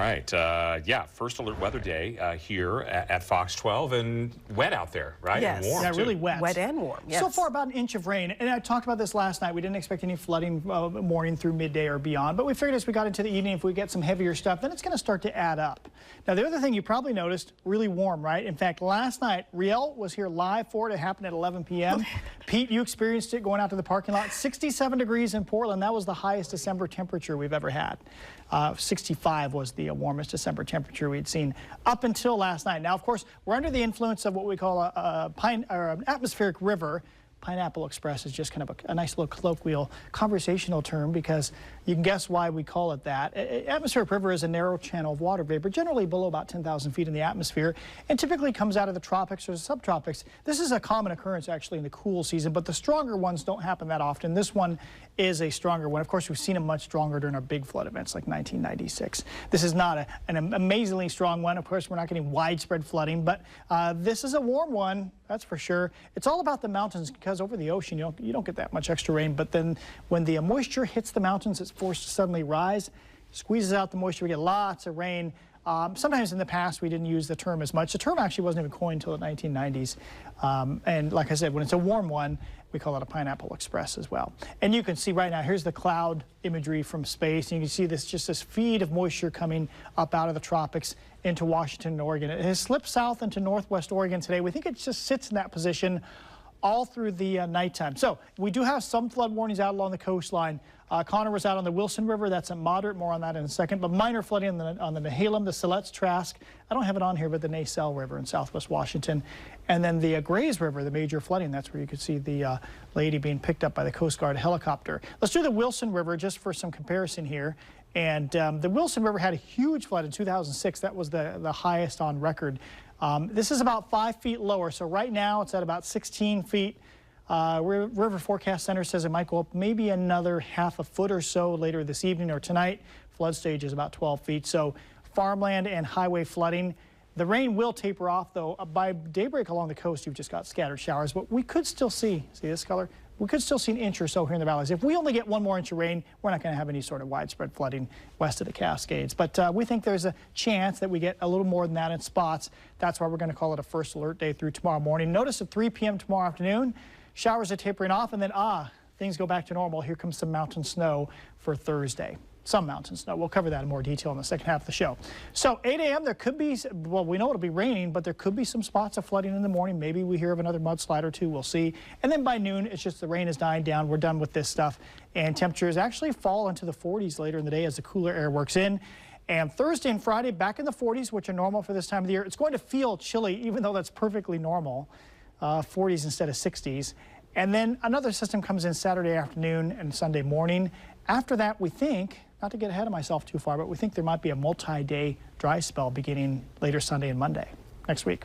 right. Yeah, first alert weather day here at Fox 12, and wet out there, right? Yes. And warm, yeah, too. really wet. Wet and warm, yes. So far, about an inch of rain. And I talked about this last night. We didn't expect any flooding morning through midday or beyond. But we figured as we got into the evening, if we get some heavier stuff, then it's going to start to add up. Now, the other thing you probably noticed, really warm, right? In fact, last night, Riel was here live for it. It happened at 11 p.m. Pete, you experienced it going out to the parking lot. 67 degrees in Portland. That was the highest December temperature we've ever had. 65 was the warmest December temperature we'd seen up until last night. Now, of course, we're under the influence of what we call an atmospheric river. Pineapple Express is just kind of a nice little colloquial conversational term because you can guess why we call it that. Atmospheric river is a narrow channel of water vapor, generally below about 10,000 feet in the atmosphere, and typically comes out of the tropics or the subtropics. This is a common occurrence actually in the cool season, but the stronger ones don't happen that often. This one is a stronger one. Of course, we've seen them much stronger during our big flood events like 1996. This is not an amazingly strong one. Of course, we're not getting widespread flooding, but this is a warm one, that's for sure. It's all about the mountains because over the ocean, you don't get that much extra rain, but then when the moisture hits the mountains, it's forced to suddenly rise, squeezes out the moisture, we get lots of rain. Sometimes in the past we didn't use the term as much. The term actually wasn't even coined until the 1990s. And like I said, when it's a warm one, we call it a Pineapple Express as well. And you can see right now, here's the cloud imagery from space. And you can see this feed of moisture coming up out of the tropics into Washington and Oregon. It has slipped south into northwest Oregon today. We think it just sits in that position all through the nighttime. So we do have some flood warnings out along the coastline. Connor was out on the Wilson River. That's a moderate, more on that in a second, but minor flooding on the Nehalem, the Siletz Trask. I don't have it on here, but the Nacelle River in southwest Washington. And then the Grays River, the major flooding. That's where you could see the lady being picked up by the Coast Guard helicopter. Let's do the Wilson River just for some comparison here. And the Wilson River had a huge flood in 2006. That was the highest on record. This is about 5 feet lower. So right now it's at about 16 feet. River Forecast Center says it might go up maybe another half a foot or so later this evening or tonight. Flood stage is about 12 feet. So farmland and highway flooding. The rain will taper off, though. By daybreak along the coast, you've just got scattered showers. But we could still see this color? We could still see an inch or so here in the valleys. If we only get one more inch of rain, we're not going to have any sort of widespread flooding west of the Cascades. But we think there's a chance that we get a little more than that in spots. That's why we're going to call it a first alert day through tomorrow morning. Notice at 3 p.m. tomorrow afternoon, showers are tapering off, and then, things go back to normal. Here comes some mountain snow for Thursday. Some mountain snow. We'll cover that in more detail in the second half of the show. So 8 a.m. there could be, well, we know it'll be raining, but there could be some spots of flooding in the morning. Maybe we hear of another mudslide or two. We'll see. And then by noon, it's just the rain is dying down. We're done with this stuff. And temperatures actually fall into the 40s later in the day as the cooler air works in. And Thursday and Friday back in the 40s, which are normal for this time of the year. It's going to feel chilly, even though that's perfectly normal. 40s instead of 60s. And then another system comes in Saturday afternoon and Sunday morning. After that, we think, not to get ahead of myself too far, but we think there might be a multi-day dry spell beginning later Sunday and Monday next week.